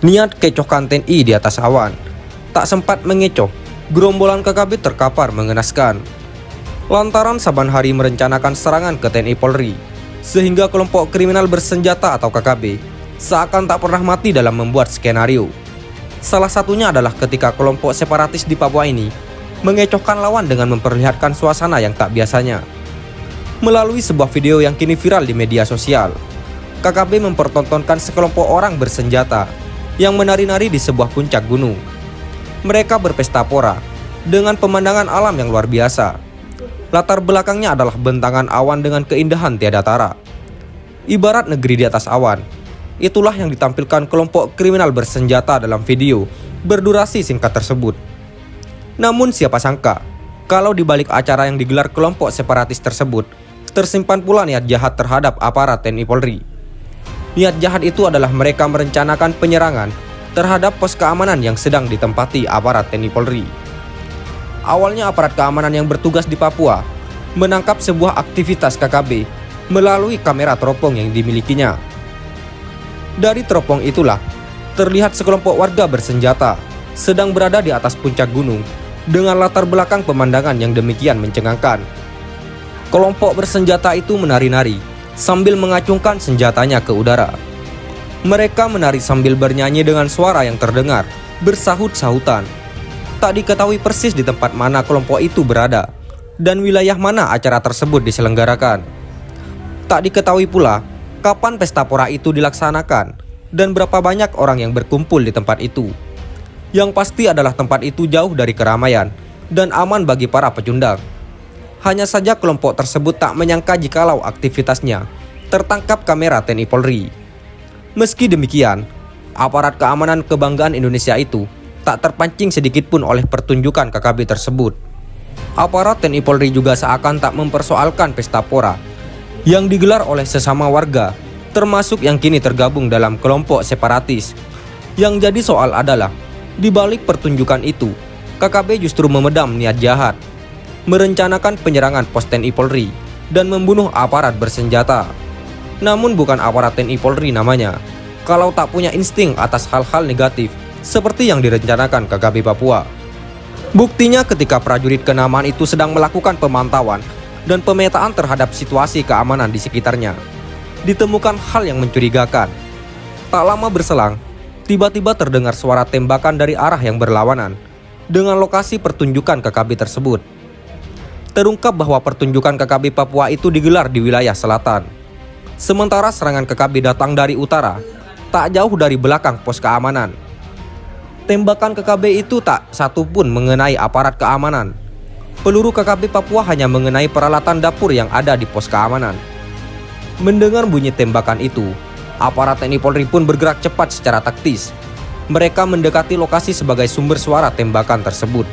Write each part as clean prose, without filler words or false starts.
Niat kecohkan TNI di atas awan. Tak sempat mengecoh, gerombolan KKB terkapar mengenaskan. Lantaran saban hari merencanakan serangan ke TNI Polri, sehingga kelompok kriminal bersenjata atau KKB seakan tak pernah mati dalam membuat skenario. Salah satunya adalah ketika kelompok separatis di Papua ini mengecohkan lawan dengan memperlihatkan suasana yang tak biasanya. Melalui sebuah video yang kini viral di media sosial, KKB mempertontonkan sekelompok orang bersenjata yang menari-nari di sebuah puncak gunung. Mereka berpesta pora dengan pemandangan alam yang luar biasa. Latar belakangnya adalah bentangan awan dengan keindahan tiada tara. Ibarat negeri di atas awan. Itulah yang ditampilkan kelompok kriminal bersenjata dalam video berdurasi singkat tersebut. Namun siapa sangka, kalau di balik acara yang digelar kelompok separatis tersebut, tersimpan pula niat jahat terhadap aparat TNI Polri. Niat jahat itu adalah mereka merencanakan penyerangan terhadap pos keamanan yang sedang ditempati aparat TNI Polri. Awalnya aparat keamanan yang bertugas di Papua menangkap sebuah aktivitas KKB melalui kamera teropong yang dimilikinya. Dari teropong itulah terlihat sekelompok warga bersenjata sedang berada di atas puncak gunung dengan latar belakang pemandangan yang demikian mencengangkan. Kelompok bersenjata itu menari-nari sambil mengacungkan senjatanya ke udara. Mereka menari sambil bernyanyi dengan suara yang terdengar bersahut-sahutan. Tak diketahui persis di tempat mana kelompok itu berada dan wilayah mana acara tersebut diselenggarakan. Tak diketahui pula kapan pesta pora itu dilaksanakan dan berapa banyak orang yang berkumpul di tempat itu. Yang pasti adalah tempat itu jauh dari keramaian dan aman bagi para pecundang. Hanya saja kelompok tersebut tak menyangka jikalau aktivitasnya tertangkap kamera TNI Polri. Meski demikian, aparat keamanan kebanggaan Indonesia itu tak terpancing sedikit pun oleh pertunjukan KKB tersebut. Aparat TNI Polri juga seakan tak mempersoalkan pesta pora yang digelar oleh sesama warga, termasuk yang kini tergabung dalam kelompok separatis. Yang jadi soal adalah, di balik pertunjukan itu, KKB justru memedam niat jahat, merencanakan penyerangan pos TNI Polri dan membunuh aparat bersenjata. Namun bukan aparat TNI Polri namanya, kalau tak punya insting atas hal-hal negatif seperti yang direncanakan KKB Papua. Buktinya ketika prajurit kenamaan itu sedang melakukan pemantauan dan pemetaan terhadap situasi keamanan di sekitarnya, ditemukan hal yang mencurigakan. Tak lama berselang, tiba-tiba terdengar suara tembakan dari arah yang berlawanan dengan lokasi pertunjukan KKB tersebut. Terungkap bahwa pertunjukan KKB Papua itu digelar di wilayah selatan. Sementara serangan KKB datang dari utara, tak jauh dari belakang pos keamanan. Tembakan KKB itu tak satu pun mengenai aparat keamanan. Peluru KKB Papua hanya mengenai peralatan dapur yang ada di pos keamanan. Mendengar bunyi tembakan itu, aparat TNI Polri pun bergerak cepat secara taktis. Mereka mendekati lokasi sebagai sumber suara tembakan tersebut.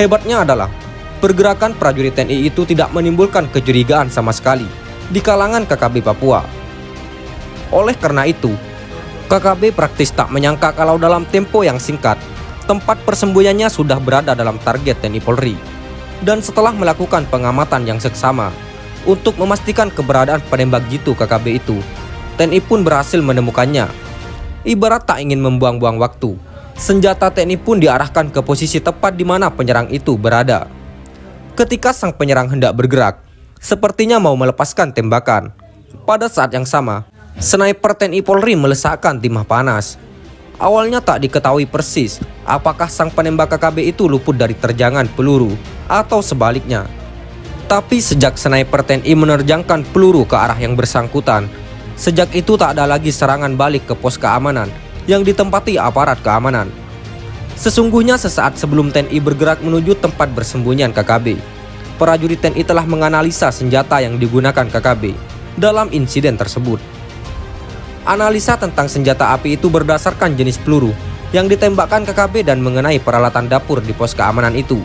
Hebatnya adalah, pergerakan prajurit TNI itu tidak menimbulkan kecurigaan sama sekali di kalangan KKB Papua. Oleh karena itu, KKB praktis tak menyangka kalau dalam tempo yang singkat, tempat persembunyiannya sudah berada dalam target TNI Polri. Dan setelah melakukan pengamatan yang seksama untuk memastikan keberadaan penembak jitu KKB itu, TNI pun berhasil menemukannya. Ibarat tak ingin membuang-buang waktu, senjata TNI pun diarahkan ke posisi tepat di mana penyerang itu berada. Ketika sang penyerang hendak bergerak, sepertinya mau melepaskan tembakan. Pada saat yang sama, sniper TNI Polri melesakkan timah panas. Awalnya tak diketahui persis apakah sang penembak KKB itu luput dari terjangan peluru atau sebaliknya. Tapi sejak sniper TNI menerjangkan peluru ke arah yang bersangkutan, sejak itu tak ada lagi serangan balik ke pos keamanan yang ditempati aparat keamanan. Sesungguhnya sesaat sebelum TNI bergerak menuju tempat bersembunyian KKB, prajurit TNI telah menganalisa senjata yang digunakan KKB dalam insiden tersebut. Analisa tentang senjata api itu berdasarkan jenis peluru yang ditembakkan KKB dan mengenai peralatan dapur di pos keamanan itu.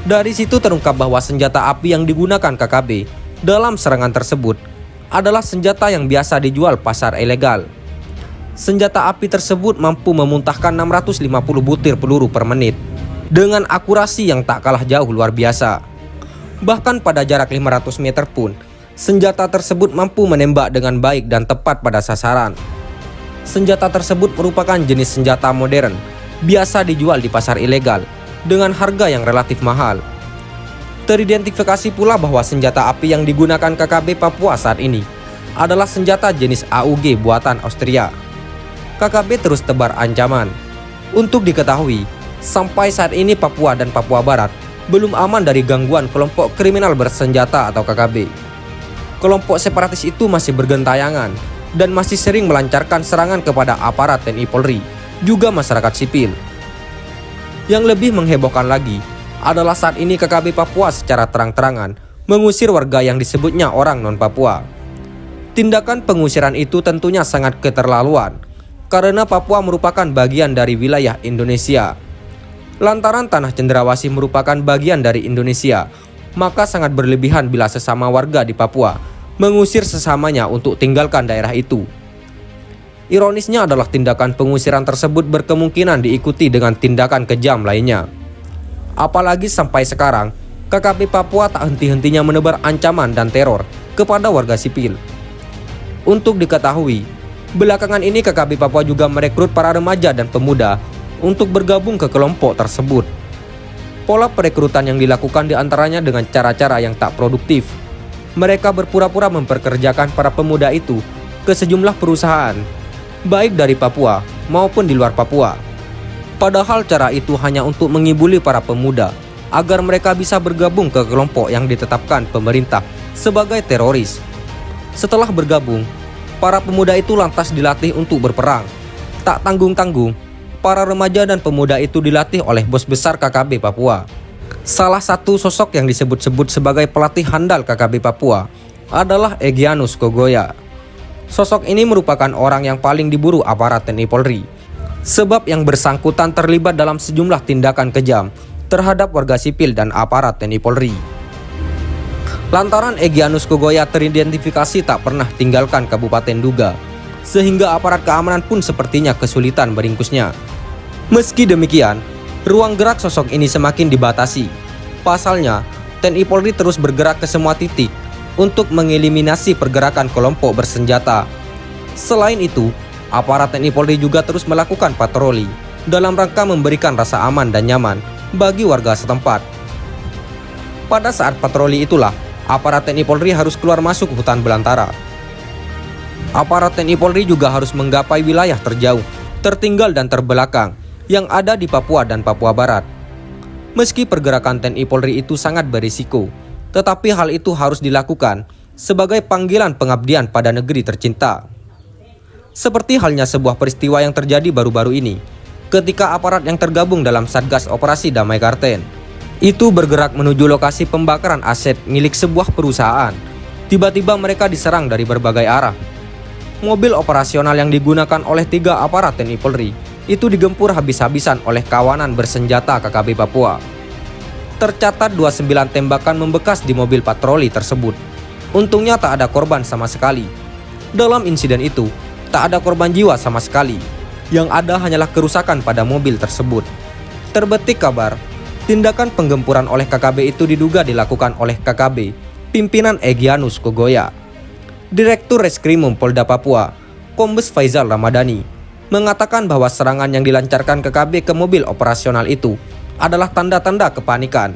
Dari situ terungkap bahwa senjata api yang digunakan KKB dalam serangan tersebut adalah senjata yang biasa dijual pasar ilegal. Senjata api tersebut mampu memuntahkan 650 butir peluru per menit dengan akurasi yang tak kalah jauh luar biasa. Bahkan pada jarak 500 meter pun, senjata tersebut mampu menembak dengan baik dan tepat pada sasaran. Senjata tersebut merupakan jenis senjata modern, biasa dijual di pasar ilegal dengan harga yang relatif mahal. Teridentifikasi pula bahwa senjata api yang digunakan KKB Papua saat ini adalah senjata jenis AUG buatan Austria. KKB terus tebar ancaman. Untuk diketahui, sampai saat ini Papua dan Papua Barat belum aman dari gangguan kelompok kriminal bersenjata atau KKB. Kelompok separatis itu masih bergentayangan dan masih sering melancarkan serangan kepada aparat TNI Polri, juga masyarakat sipil. Yang lebih menghebohkan lagi adalah saat ini KKB Papua secara terang-terangan mengusir warga yang disebutnya orang non-Papua. Tindakan pengusiran itu tentunya sangat keterlaluan, karena Papua merupakan bagian dari wilayah Indonesia. Lantaran tanah cendrawasih merupakan bagian dari Indonesia, maka sangat berlebihan bila sesama warga di Papua mengusir sesamanya untuk tinggalkan daerah itu. Ironisnya adalah tindakan pengusiran tersebut berkemungkinan diikuti dengan tindakan kejam lainnya. Apalagi sampai sekarang, KKB Papua tak henti-hentinya menebar ancaman dan teror kepada warga sipil. Untuk diketahui, belakangan ini KKB Papua juga merekrut para remaja dan pemuda untuk bergabung ke kelompok tersebut. Pola perekrutan yang dilakukan diantaranya dengan cara-cara yang tak produktif. Mereka berpura-pura memperkerjakan para pemuda itu ke sejumlah perusahaan, baik dari Papua maupun di luar Papua. Padahal cara itu hanya untuk mengibuli para pemuda agar mereka bisa bergabung ke kelompok yang ditetapkan pemerintah sebagai teroris. Setelah bergabung, para pemuda itu lantas dilatih untuk berperang. Tak tanggung-tanggung, para remaja dan pemuda itu dilatih oleh bos besar KKB Papua. Salah satu sosok yang disebut-sebut sebagai pelatih handal KKB Papua adalah Egyanus Kogoya. Sosok ini merupakan orang yang paling diburu aparat TNI Polri, sebab yang bersangkutan terlibat dalam sejumlah tindakan kejam terhadap warga sipil dan aparat TNI Polri. Lantaran Egyanus Kogoya teridentifikasi tak pernah tinggalkan Kabupaten Duga, sehingga aparat keamanan pun sepertinya kesulitan meringkusnya. Meski demikian, ruang gerak sosok ini semakin dibatasi. Pasalnya, TNI Polri terus bergerak ke semua titik untuk mengeliminasi pergerakan kelompok bersenjata. Selain itu, aparat TNI Polri juga terus melakukan patroli dalam rangka memberikan rasa aman dan nyaman bagi warga setempat. Pada saat patroli itulah, aparat TNI Polri harus keluar masuk hutan belantara. Aparat TNI Polri juga harus menggapai wilayah terjauh, tertinggal dan terbelakang yang ada di Papua dan Papua Barat. Meski pergerakan TNI Polri itu sangat berisiko, tetapi hal itu harus dilakukan sebagai panggilan pengabdian pada negeri tercinta. Seperti halnya sebuah peristiwa yang terjadi baru-baru ini, ketika aparat yang tergabung dalam Satgas Operasi Damai Karten itu bergerak menuju lokasi pembakaran aset milik sebuah perusahaan. Tiba-tiba mereka diserang dari berbagai arah. Mobil operasional yang digunakan oleh 3 aparat TNI Polri itu digempur habis-habisan oleh kawanan bersenjata KKB Papua. Tercatat 29 tembakan membekas di mobil patroli tersebut. Untungnya tak ada korban sama sekali. Dalam insiden itu, tak ada korban jiwa sama sekali. Yang ada hanyalah kerusakan pada mobil tersebut. Terbetik kabar, tindakan penggempuran oleh KKB itu diduga dilakukan oleh KKB, pimpinan Egyanus Kogoya. Direktur Reskrimum Polda Papua, Kombes Faizal Ramadhani, mengatakan bahwa serangan yang dilancarkan KKB ke mobil operasional itu adalah tanda-tanda kepanikan.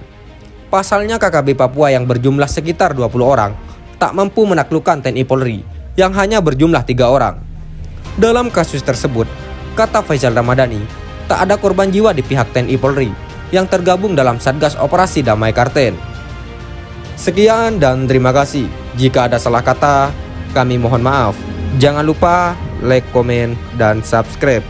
Pasalnya KKB Papua yang berjumlah sekitar 20 orang tak mampu menaklukkan TNI Polri yang hanya berjumlah 3 orang. Dalam kasus tersebut, kata Faizal Ramadhani, tak ada korban jiwa di pihak TNI Polri yang tergabung dalam Satgas Operasi Damai Karten. Sekian dan terima kasih. Jika ada salah kata, kami mohon maaf. Jangan lupa like, komen, dan subscribe.